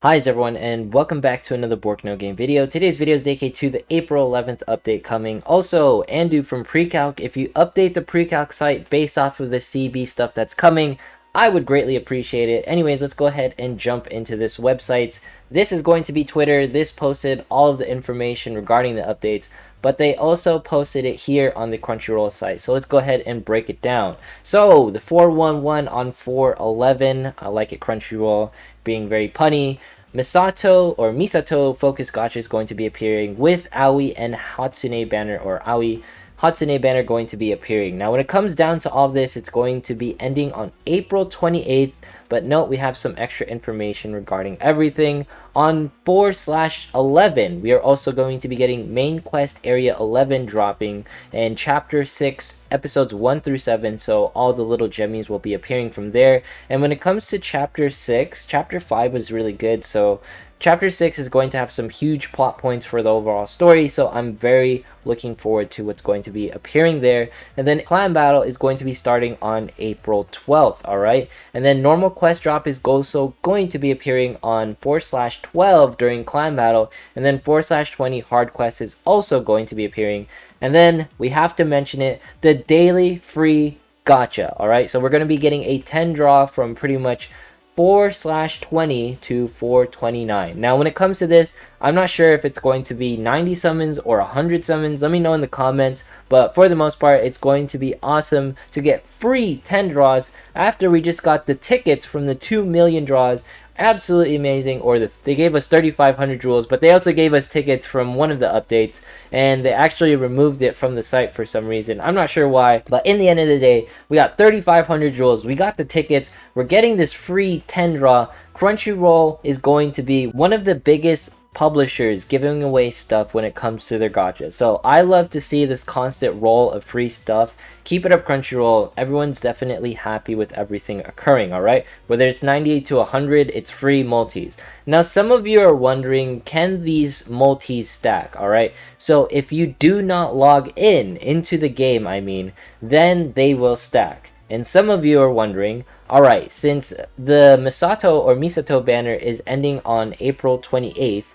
Hi everyone, and welcome back to another Bork No Game video. Today's video is dedicated to the April 11th update coming. Also, Andu from Precalc, if you update the Precalc site based off of the CB stuff that's coming, I would greatly appreciate it. Anyways, let's go ahead and jump into this website. This is going to be Twitter. This posted all of the information regarding the updates, but they also posted it here on the Crunchyroll site. So let's go ahead and break it down. So the 411 on 411, I like it, Crunchyroll being very punny. Misato Focus Gacha is going to be appearing with Aoi and Hatsune Banner, or Aoi Hatsune Banner going to be appearing. Now when it comes down to all of this, it's going to be ending on April 28th, but note we have some extra information regarding everything. On 4/11, we are also going to be getting Main Quest Area 11 dropping, and Chapter 6, Episodes 1 through 7, so all the little gemmies will be appearing from there. And when it comes to Chapter 6, Chapter 5 was really good, so Chapter 6 is going to have some huge plot points for the overall story, so I'm very looking forward to what's going to be appearing there. And then Clan Battle is going to be starting on April 12th, alright? And then Normal Quest Drop is also going to be appearing on 4/12 during Clan Battle, and then 4/20 Hard Quest is also going to be appearing. And then we have to mention it, the daily free gacha, alright? So we're going to be getting a 10 draw from pretty much 4/20 to 4/29. Now when it comes to this, I'm not sure if it's going to be 90 summons or 100 summons. Let me know in the comments, but for the most part it's going to be awesome to get free 10 draws after we just got the tickets from the 2 million draws. Absolutely amazing. Or they gave us 3,500 jewels, but they also gave us tickets from one of the updates, and they actually removed it from the site for some reason. I'm not sure why, but in the end of the day, we got 3,500 jewels, we got the tickets, we're getting this free 10 draw. Crunchyroll is going to be one of the biggest publishers giving away stuff when it comes to their gacha. So I love to see this constant roll of free stuff. Keep it up, Crunchyroll. Everyone's definitely happy with everything occurring, alright? Whether it's 98 to 100, it's free multis. Now some of you are wondering, can these multis stack, alright? So if you do not log into the game, then they will stack. And some of you are wondering, alright, since the Misato banner is ending on April 28th,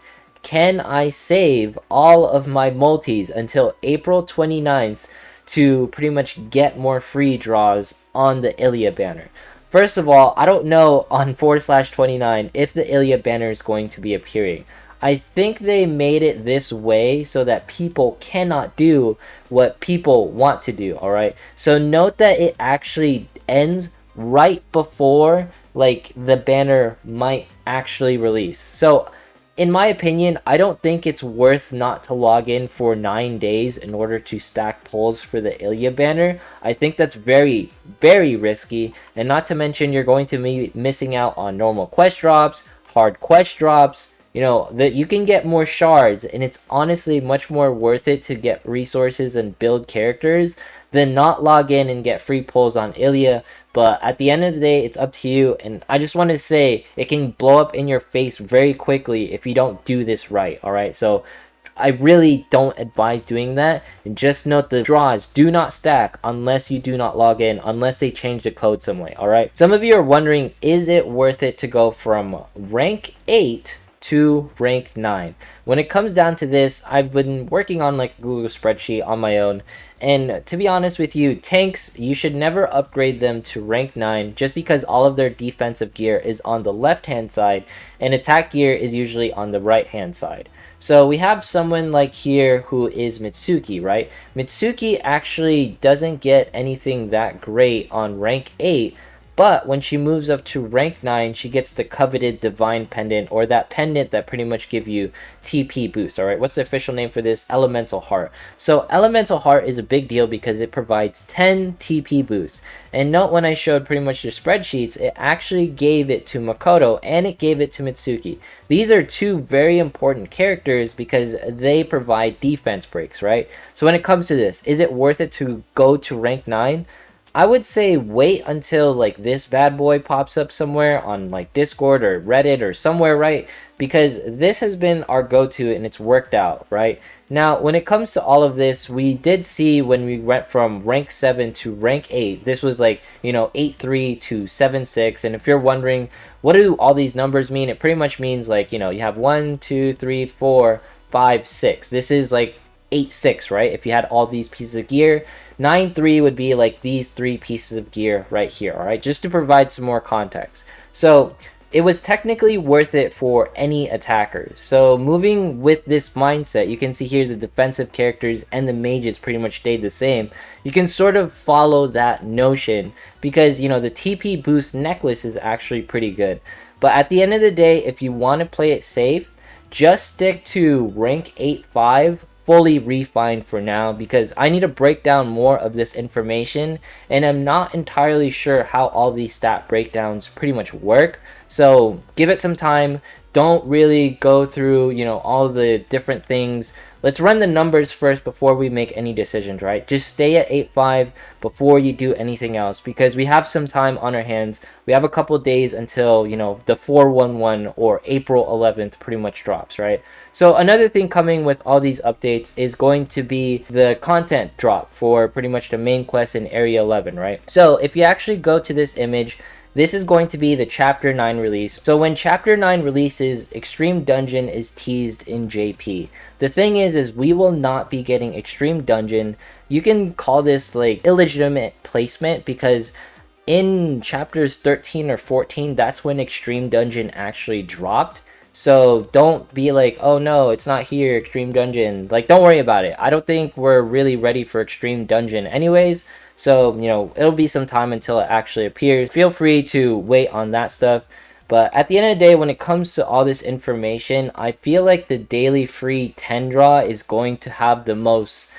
can I save all of my multis until April 29th to pretty much get more free draws on the Ilia banner? First of all, I don't know on 4/29 if the Ilia banner is going to be appearing. I think they made it this way so that people cannot do what people want to do, alright? So note that it actually ends right before like the banner might actually release. So in my opinion, I don't think it's worth not to log in for 9 days in order to stack pulls for the Ilia banner. I think that's very, very risky, and not to mention you're going to be missing out on normal quest drops, hard quest drops. You know, that you can get more shards, and it's honestly much more worth it to get resources and build characters than not log in and get free pulls on Ilia. But at the end of the day, it's up to you, and I just want to say it can blow up in your face very quickly if you don't do this right, alright? So I really don't advise doing that, and just note the draws do not stack unless you do not log in, unless they change the code some way, alright? Some of you are wondering, is it worth it to go from rank 8 to rank 9? When it comes down to this, I've been working on like a Google spreadsheet on my own, and to be honest with you, tanks, you should never upgrade them to rank 9 just because all of their defensive gear is on the left hand side and attack gear is usually on the right hand side. So we have someone like here who is Mitsuki, right? Mitsuki actually doesn't get anything that great on rank 8, but when she moves up to rank 9, she gets the coveted Divine Pendant, or that pendant that pretty much give you TP boost, alright? What's the official name for this? Elemental Heart. So Elemental Heart is a big deal because it provides 10 TP boosts. And note when I showed pretty much the spreadsheets, it actually gave it to Makoto and it gave it to Mitsuki. These are two very important characters because they provide defense breaks, right? So when it comes to this, is it worth it to go to rank 9? I would say wait until like this bad boy pops up somewhere on like Discord or Reddit or somewhere, right? Because this has been our go-to and it's worked out, right? Now, when it comes to all of this, we did see when we went from rank 7 to rank 8, this was like, 8-3 to 7-6. And if you're wondering, what do all these numbers mean? It pretty much means like, you have 1, 2, 3, 4, 5, 6. This is like 8-6, right? If you had all these pieces of gear. 9-3 would be like these 3 pieces of gear right here, all right? Just to provide some more context. So it was technically worth it for any attackers. So moving with this mindset, you can see here the defensive characters and the mages pretty much stayed the same. You can sort of follow that notion because, the TP boost necklace is actually pretty good. But at the end of the day, if you want to play it safe, just stick to rank 8-5 fully refined for now, because I need to break down more of this information and I'm not entirely sure how all these stat breakdowns pretty much work. So give it some time. Don't really go through, all the different things. Let's run the numbers first before we make any decisions, right? Just stay at 8-5 before you do anything else, because we have some time on our hands. We have a couple days until, the 411 or April 11th pretty much drops, right? So another thing coming with all these updates is going to be the content drop for pretty much the main quest in Area 11, right? So if you actually go to this image, this is going to be the Chapter 9 release. So when Chapter 9 releases, Extreme Dungeon is teased in JP. The thing is we will not be getting Extreme Dungeon. You can call this like illegitimate placement, because in chapters 13 or 14, that's when Extreme Dungeon actually dropped. So don't be like, oh no, it's not here, Extreme Dungeon. Like, don't worry about it. I don't think we're really ready for Extreme Dungeon anyways. So, it'll be some time until it actually appears. Feel free to wait on that stuff. But at the end of the day, when it comes to all this information, I feel like the daily free 10 draw is going to have the most,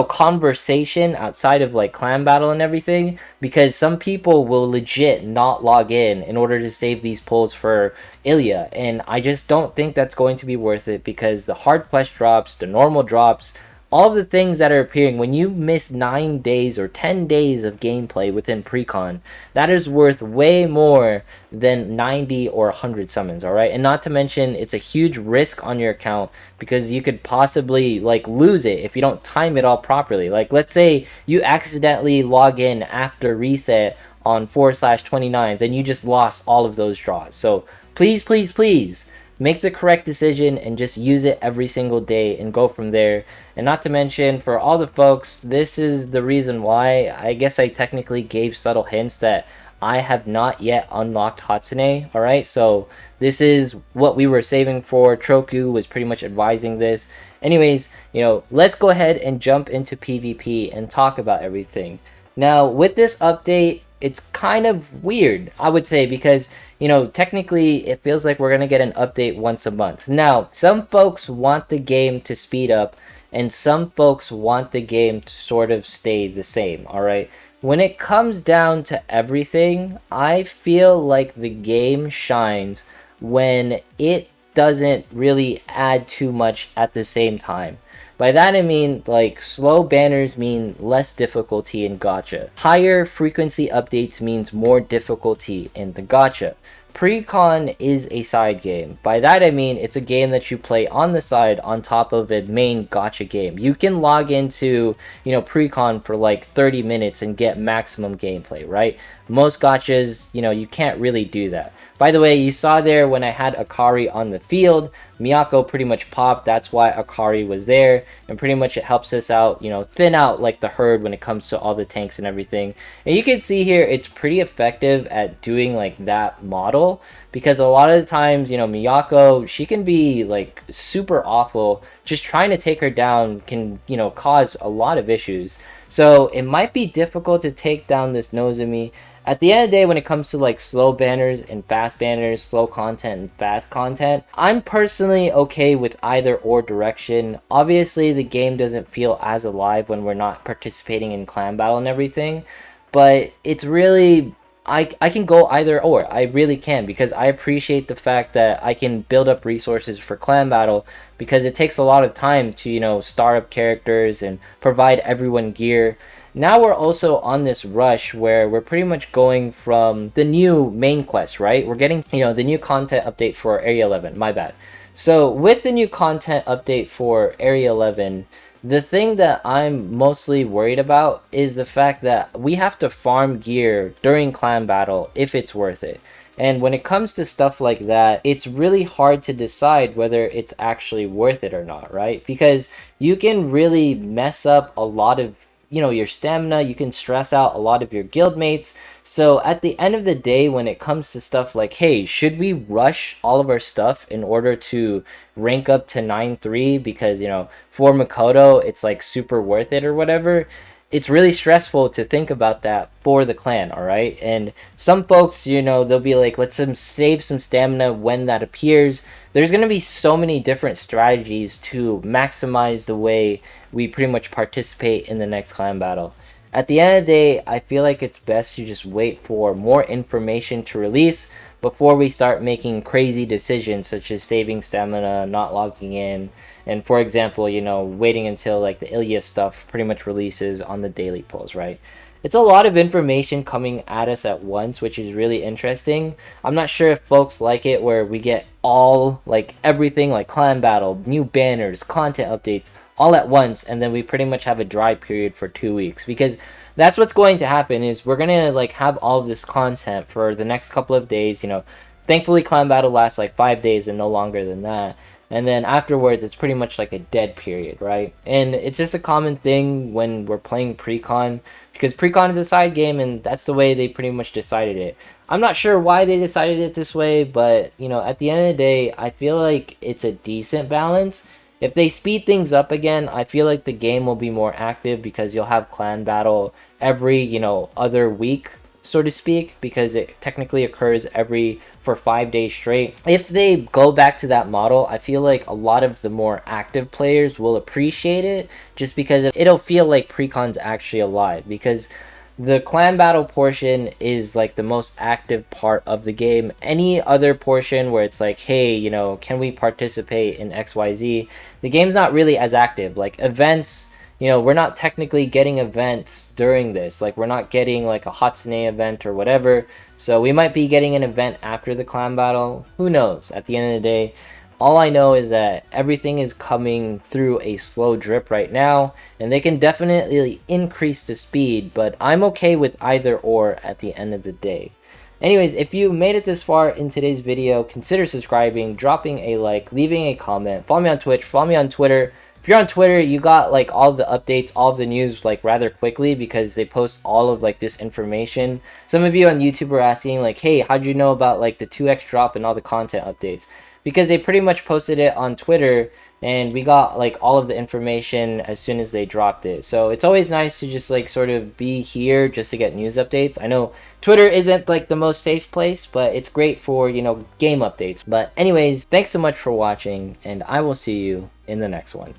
conversation outside of like clan battle and everything, because some people will legit not log in order to save these pulls for Ilya, and I just don't think that's going to be worth it, because the hard quest drops, the normal drops, all of the things that are appearing, when you miss 9 days or 10 days of gameplay within Priconne, that is worth way more than 90 or 100 summons, alright? And not to mention, it's a huge risk on your account, because you could possibly like lose it if you don't time it all properly. Like, let's say you accidentally log in after reset on 4/29, then you just lost all of those draws. So please, please, please, make the correct decision and just use it every single day and go from there. And not to mention, for all the folks, this is the reason why I guess I technically gave subtle hints that I have not yet unlocked Hatsune, alright? So this is what we were saving for. Troku was pretty much advising this. Anyways, let's go ahead and jump into PvP and talk about everything. Now, with this update, it's kind of weird, I would say, because technically it feels like we're going to get an update once a month. Now, some folks want the game to speed up and some folks want the game to sort of stay the same, alright? When it comes down to everything, I feel like the game shines when it doesn't really add too much at the same time. By that I mean, like, slow banners mean less difficulty in gacha. Higher frequency updates means more difficulty in the gacha. Priconne is a side game. By that I mean it's a game that you play on the side on top of a main gacha game. You can log into, Priconne for like 30 minutes and get maximum gameplay, right? Most gachas, you can't really do that. By the way, you saw there when I had Akari on the field, Miyako pretty much popped. That's why Akari was there, and pretty much it helps us out, thin out like the herd when it comes to all the tanks and everything. And you can see here it's pretty effective at doing like that model, because a lot of the times, Miyako, she can be like super awful. Just trying to take her down can, cause a lot of issues. So it might be difficult to take down this Nozomi. At the end of the day, when it comes to like slow banners and fast banners, slow content and fast content, I'm personally okay with either or direction. Obviously, the game doesn't feel as alive when we're not participating in clan battle and everything, but it's really, I can go either or. I really can, because I appreciate the fact that I can build up resources for clan battle, because it takes a lot of time to, star up characters and provide everyone gear. now we're also on this rush where we're pretty much going from the new main quest, right? We're getting, the new content update for Area 11, my bad. So with the new content update for Area 11, the thing that I'm mostly worried about is the fact that we have to farm gear during clan battle if it's worth it. And when it comes to stuff like that, it's really hard to decide whether it's actually worth it or not, right? Because you can really mess up a lot of, your stamina, you can stress out a lot of your guildmates. So at the end of the day, when it comes to stuff like, hey, should we rush all of our stuff in order to rank up to 9-3 because, for Makoto, it's like super worth it or whatever? It's really stressful to think about that for the clan, all right? And some folks, they'll be like, let's save some stamina when that appears. There's going to be so many different strategies to maximize the way we pretty much participate in the next clan battle. At the end of the day, I feel like it's best to just wait for more information to release before we start making crazy decisions such as saving stamina, not logging in, and for example, waiting until like the Ilya stuff pretty much releases on the daily polls, right? It's a lot of information coming at us at once, which is really interesting. I'm not sure if folks like it where we get all, like, everything, like clan battle, new banners, content updates, all at once, and then we pretty much have a dry period for 2 weeks, because that's what's going to happen. Is we're gonna like have all of this content for the next couple of days. Thankfully clan battle lasts like 5 days and no longer than that, and then afterwards it's pretty much like a dead period, right? And it's just a common thing when we're playing Priconne, because Priconne is a side game and that's the way they pretty much decided it. I'm not sure why they decided it this way, but at the end of the day, I feel like it's a decent balance. If they speed things up again, I feel like the game will be more active because you'll have clan battle every, other week, so to speak, because it technically occurs for 5 days straight. If they go back to that model, I feel like a lot of the more active players will appreciate it just because it'll feel like Precon's actually alive, because the clan battle portion is like the most active part of the game. Any other portion where it's like, hey, can we participate in XYZ? The game's not really as active. Like events, we're not technically getting events during this. Like we're not getting like a Hatsune event or whatever. So we might be getting an event after the clan battle. Who knows? At the end of the day, all I know is that everything is coming through a slow drip right now, and they can definitely increase the speed, but I'm okay with either or at the end of the day. Anyways, if you made it this far in today's video, consider subscribing, dropping a like, leaving a comment, follow me on Twitch, follow me on Twitter. If you're on Twitter, you got like all the updates, all of the news like rather quickly because they post all of like this information. Some of you on YouTube are asking like, hey, how'd you know about like the 2x drop and all the content updates? Because they pretty much posted it on Twitter and we got like all of the information as soon as they dropped it. So it's always nice to just like sort of be here just to get news updates. I know Twitter isn't like the most safe place, but it's great for, game updates. But anyways, thanks so much for watching and I will see you in the next one.